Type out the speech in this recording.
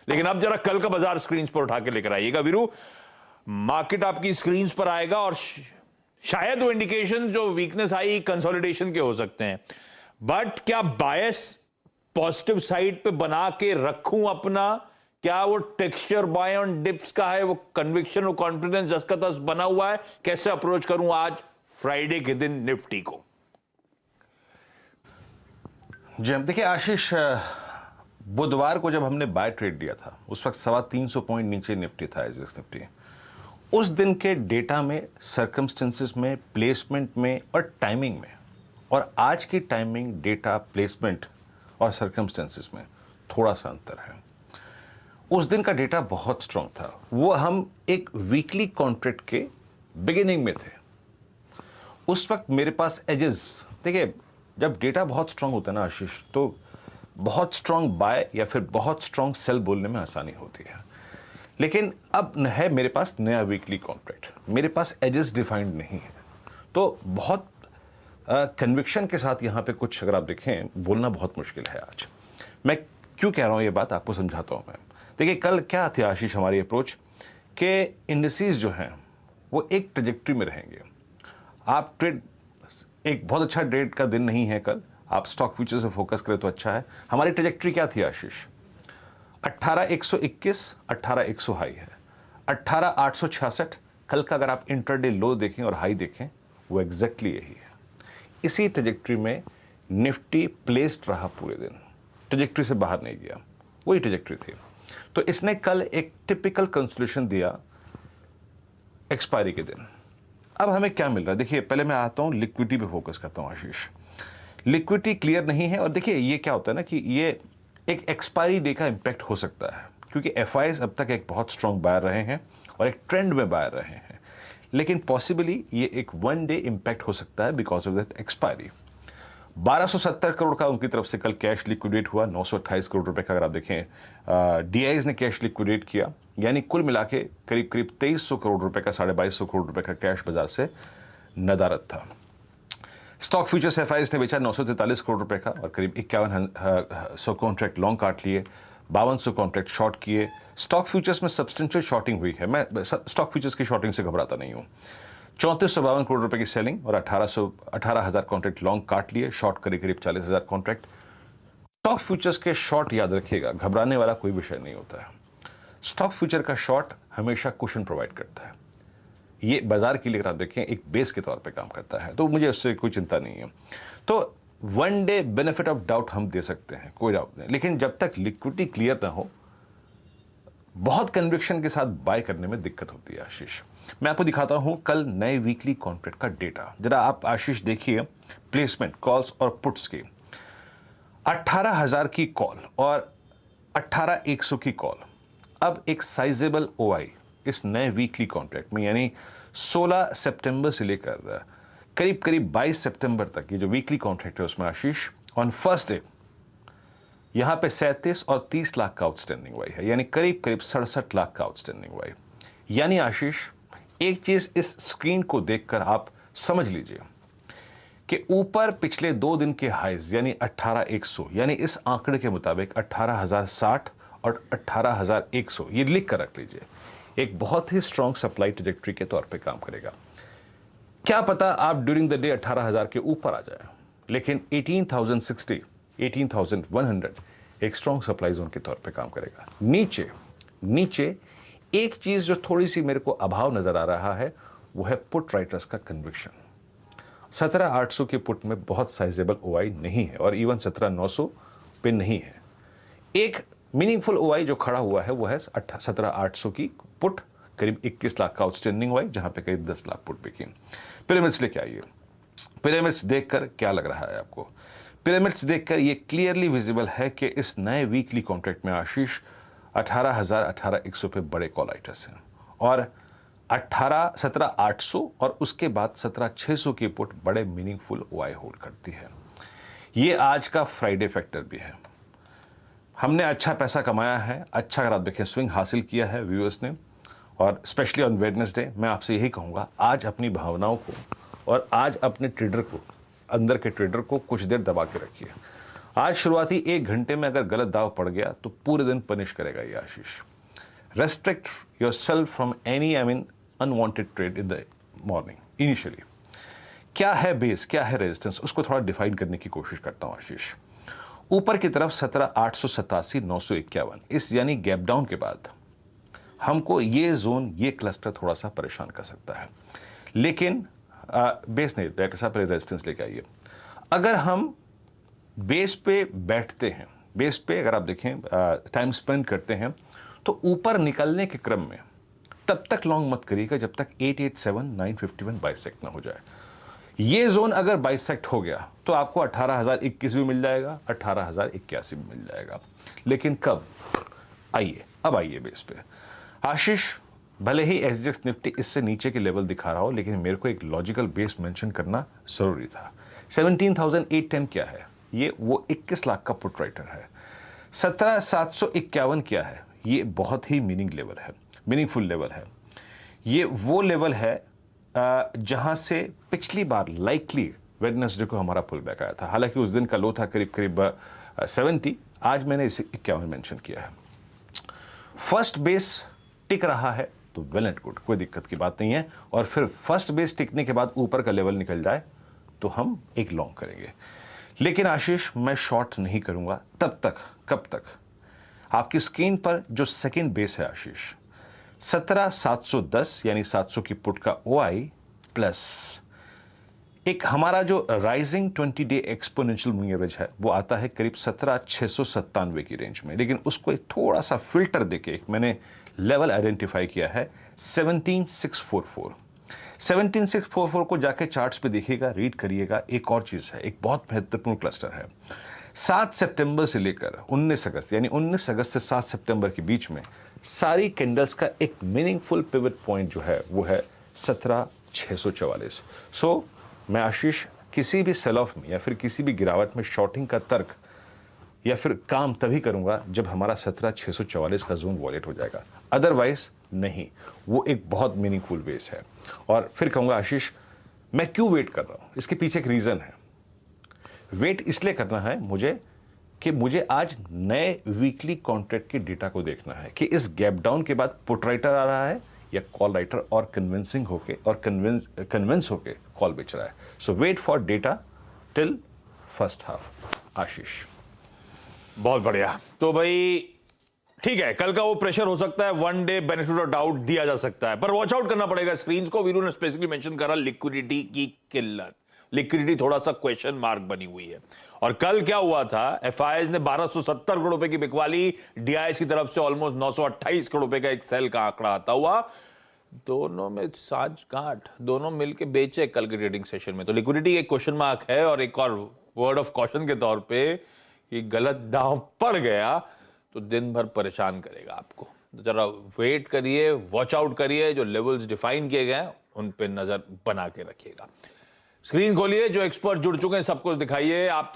लेकिन अब जरा कल का बाजार स्क्रीन पर उठा के लेकर आइएगा वीरू। मार्केट आपकी स्क्रीन पर आएगा और शायद वो इंडिकेशन जो वीकनेस आई कंसोलिडेशन के हो सकते हैं, बट क्या बायस पॉजिटिव साइड पे बना के रखूं अपना? क्या वो टेक्सचर बाय ऑन डिप्स का है, वो कन्विक्शन और कॉन्फिडेंस जस का तस बना हुआ है? कैसे अप्रोच करूं आज फ्राइडे के दिन निफ्टी को? जी देखिए आशीष, बुधवार को जब हमने बाय ट्रेड दिया था उस वक्त 350 पॉइंट नीचे निफ्टी था, एसएक्स निफ्टी। उस दिन के डेटा में, सर्कमस्टेंसेस में, प्लेसमेंट में और टाइमिंग में, और आज की टाइमिंग, डेटा, प्लेसमेंट और सर्कमस्टेंसेस में थोड़ा सा अंतर है। उस दिन का डेटा बहुत स्ट्रांग था, वो हम एक वीकली कॉन्ट्रैक्ट के बिगिनिंग में थे। उस वक्त मेरे पास एजेस, देखिए जब डेटा बहुत स्ट्रांग होता है ना आशीष, तो बहुत स्ट्रांग बाय या फिर बहुत स्ट्रांग सेल बोलने में आसानी होती है। लेकिन अब है मेरे पास नया वीकली कॉन्ट्रैक्ट, मेरे पास एजेस डिफाइंड नहीं है, तो बहुत कन्विक्शन के साथ यहाँ पे कुछ अगर आप देखें बोलना बहुत मुश्किल है आज। मैं क्यों कह रहा हूँ ये बात आपको समझाता हूँ मैं। देखिए कल क्या थी आशीष हमारी अप्रोच, के इंडिसेस जो हैं वो एक ट्रेजेक्ट्री में रहेंगे। आप ट्रेड, एक बहुत अच्छा ट्रेड का दिन नहीं है कल, आप स्टॉक फ्यूचर से फोकस करें तो अच्छा है। हमारी ट्रेजेक्ट्री क्या थी आशीष? 18,121, 18,100 हाई है, 18,866 कल का अगर आप इंटरडे लो देखें और हाई देखें वो एग्जैक्टली यही है। इसी ट्रेजेक्ट्री में निफ्टी प्लेस्ड रहा पूरे दिन, ट्रेजेक्ट्री से बाहर नहीं गया, वही ट्रेजेक्ट्री थी। तो इसने कल एक टिपिकल कंसोलिडेशन दिया एक्सपायरी के दिन। अब हमें क्या मिल रहा है? देखिए पहले मैं आता हूं लिक्विडिटी पे फोकस करता हूं आशीष। लिक्विडिटी क्लियर नहीं है, और देखिए ये क्या होता है ना कि ये एक एक्सपायरी डे का इंपैक्ट हो सकता है, क्योंकि एफआईज अब तक एक बहुत स्ट्रांग बायर रहे हैं और एक ट्रेंड में बायर रहे हैं, लेकिन पॉसिबली ये एक वन डे इंपैक्ट हो सकता है because of that expiry. 1270 crore का उनकी तरफ से कल कैश लिक्विडेट हुआ, 928 करोड़ रुपए का अगर आप देखें डीआईज ने कैश लिक्विडेट किया, यानी कुल मिला के करीब करीब 2300 करोड़ रुपए का, 2250 करोड़ रुपए का कैश बाजार से नदारद था। स्टॉक फ्यूचर्स एफआईज ने बेचा 943 करोड़ रुपए का और करीब 5100 कॉन्ट्रैक्ट लॉन्ग काट लिए, 5200 कॉन्ट्रैक्ट शॉर्ट किए। स्टॉक फ्यूचर्स में सब्सटेंशियल शॉर्टिंग हुई है, मैं स्टॉक फ्यूचर्स की शॉर्टिंग से घबराता नहीं हूं। 3452 करोड़ रुपए की सेलिंग और 18,000 कॉन्ट्रैक्ट लॉन्ग काट लिए, शॉर्ट करीब करीब 40,000 कॉन्ट्रैक्ट। स्टॉक फ्यूचर्स के शॉर्ट याद रखिएगा, घबराने वाला कोई विषय नहीं होता है। स्टॉक फ्यूचर का शॉर्ट हमेशा कुशन प्रोवाइड करता है, ये बाजार के लिए अगर आप देखें एक बेस के तौर पे काम करता है, तो मुझे उससे कोई चिंता नहीं है। तो one day benefit of doubt हम दे सकते हैं, कोई डाउट नहीं, लेकिन जब तक लिक्विडिटी क्लियर ना हो बहुत कन्विक्शन के साथ बाय करने में दिक्कत होती है आशीष। मैं आपको दिखाता हूं कल नए वीकली कॉन्ट्रैक्ट का डेटा, जरा आप आशीष देखिए प्लेसमेंट कॉल्स और पुट्स की। 18,000 की कॉल और 18,100 की कॉल। अब एक साइजेबल ओआई इस नए वीकली कॉन्ट्रैक्ट में, यानी 16 सितंबर से लेकर करीब करीब 22 सितंबर तक ये जो वीकली कॉन्ट्रैक्ट है उसमें आशीष ऑन फर्स्ट डे यहां पे 37 और 30 लाख का आउटस्टैंडिंग वाई है, यानी करीब करीब 67 लाख का आउटस्टैंडिंग वाई। यानी आशीष एक चीज इस स्क्रीन को देखकर आप समझ लीजिए कि ऊपर पिछले 2 दिन के हाइज यानी 18,100, यानी इस आंकड़े के मुताबिक 18,060 और 18,100 ये लिख कर रख लीजिए, एक बहुत ही स्ट्रॉन्ग सप्लाई ट्रेजेक्ट्री के तौर पे काम करेगा। क्या पता आप ड्यूरिंग द डे 18,000 के ऊपर आ जाए, लेकिन 18,060, 18,100 एक स्ट्रॉन्ग सप्लाई जोन के तौर पे काम करेगा। नीचे एक चीज जो थोड़ी सी मेरे को अभाव नजर आ रहा है वो है पुट राइटर्स का कन्विक्शन। 17,800 के पुट में बहुत साइजेबल ओआई नहीं है और इवन 17,900 पे नहीं है। एक मीनिंगफुल ओआई जो खड़ा हुआ है वो है 17,800 की पुट, करीब 21 लाख का आउटस्टैंडिंग ओआई, जहां पे करीब 10 लाख पुट बिकी। पिरामिड्स लेके आइए, पिरामिड्स देखकर क्या लग रहा है आपको? पिरामिड्स देखकर ये क्लियरली विजिबल है कि इस नए वीकली कॉन्ट्रैक्ट में आशीष 18,000, 18,100 पे बड़े कॉल आइटर्स हैं और 17,800 और उसके बाद 17,600 की पुट बड़े मीनिंगफुल ओआई होल्ड करती है। ये आज का फ्राइडे फैक्टर भी है। हमने अच्छा पैसा कमाया है, अच्छा अगर आप देखें स्विंग हासिल किया है व्यूअर्स ने, और स्पेशली ऑन वेडनेसडे मैं आपसे यही कहूँगा आज अपनी भावनाओं को और आज अपने ट्रेडर को, अंदर के ट्रेडर को कुछ देर दबा के रखिए। आज शुरुआती 1 घंटे में अगर गलत दाव पड़ गया तो पूरे दिन पनिश करेगा ये Ashish. Restrict yourself from any unwanted trade in the morning initially. क्या है बेस, क्या है रेजिस्टेंस, उसको थोड़ा डिफाइन करने की कोशिश करता हूं आशीष। ऊपर की तरफ 17,887, 951, इस यानी गैप डाउन के बाद हमको ये जोन, ये क्लस्टर थोड़ा सा परेशान कर सकता है। लेकिन बेस नहीं, डायरेक्टर साहब पहले रेजिस्टेंस लेके आइए। अगर हम बेस पे बैठते हैं, बेस पे अगर आप देखें टाइम स्पेंड करते हैं, तो ऊपर निकलने के क्रम में तब तक लॉन्ग मत करिएगा जब तक 887, 951 बाइसेक्ट ना हो जाए। ये जोन अगर बाइसेक्ट हो गया तो आपको 18,021 भी मिल जाएगा, 18,081 भी मिल जाएगा। लेकिन कब? आइए, अब आइए बेस पे। आशीष, भले ही एसजीएक्स निफ्टी इससे नीचे के लेवल दिखा रहा हो, लेकिन मेरे को एक लॉजिकल बेस मेंशन करना जरूरी था। 17,810 क्या है? ये वो 21 लाख का पुट राइटर है। 17,751 क्या है? ये बहुत ही मीनिंगफुल लेवल है। ये वो लेवल है जहां से पिछली बार लाइकली वेडनेसडे को हमारा पुल बैक आया था। हालांकि उस दिन का लो था करीब 70, आज मैंने इसे 51 मेंशन किया है। फर्स्ट बेस टिक रहा है तो वेल एंड गुड, कोई दिक्कत की बात नहीं है। और फिर फर्स्ट बेस टिकने के बाद ऊपर का लेवल निकल जाए तो हम एक लॉन्ग करेंगे। लेकिन आशीष, मैं शॉर्ट नहीं करूंगा तब तक, कब तक? आपकी स्क्रीन पर जो सेकेंड बेस है आशीष, 17,710 यानी 700 की पुट का ओआई प्लस एक हमारा जो rising 20 day exponential moving average है, वो आता है करीब 17,697 की रेंज में। लेकिन उसको एक थोड़ा सा फिल्टर देके मैंने लेवल आइडेंटिफाई किया है 17,644। 17,644 को जाके चार्ट्स पे देखिएगा, रीड करिएगा। एक और चीज है, एक बहुत महत्वपूर्ण क्लस्टर है। 7 सितंबर से लेकर 19 अगस्त, यानी 19 अगस्त से 7 सितंबर के बीच में सारी कैंडल्स का एक मीनिंगफुल पिवट पॉइंट जो है वो है 17,644। सो मैं आशीष, किसी भी सेल ऑफ में या फिर किसी भी गिरावट में शॉर्टिंग का तर्क या फिर काम तभी करूंगा जब हमारा 17,644 का जोन वॉलेट हो जाएगा, अदरवाइज नहीं। वो एक बहुत मीनिंगफुल बेस है। और फिर कहूंगा आशीष, मैं क्यों वेट कर रहा हूं, इसके पीछे एक रीजन है। वेट इसलिए करना है मुझे कि मुझे आज नए वीकली कॉन्ट्रैक्ट के डेटा को देखना है कि इस गैप डाउन के बाद पुट राइटर आ रहा है या कॉल राइटर और कन्विंसिंग होके और कन्विंस होके कॉल बेच रहा है। So wait for data till first half. Ashish, बहुत बढ़िया। तो भाई ठीक है, कल का वो प्रेशर हो सकता है, 1 डे बेनिफिट ऑफ डाउट दिया जा सकता है, पर वॉच आउट करना पड़ेगा स्क्रीन को। वीरू ने स्पेसिफिकली मेंशन करा लिक्विडिटी की किल्लत, लिक्विडिटी थोड़ा सा क्वेश्चन मार्क बनी हुई है। और कल क्या हुआ था, एफआईआईज ने 1270 करोड़ रुपए की बिकवाली, डीआईएस की तरफ से ऑलमोस्ट 928 करोड़ रुपए का एक सेल का आंकड़ा आता हुआ, दोनों में साज गांठ, दोनों मिलके बेचे कल के ट्रेडिंग सेशन में। तो लिक्विडिटी एक क्वेश्चन मार्क है। और एक और वर्ड ऑफ कॉशन के तौर पे कि गलत दांव पड़ गया तो दिन भर परेशान करेगा आपको। तो जरा वेट करिए, वॉच आउट करिए, जो लेवल्स डिफाइन किए गए हैं उन पे नजर बना के रखिएगा। स्क्रीन खोलिए, जो एक्सपर्ट जुड़ चुके हैं सबको दिखाइए। आप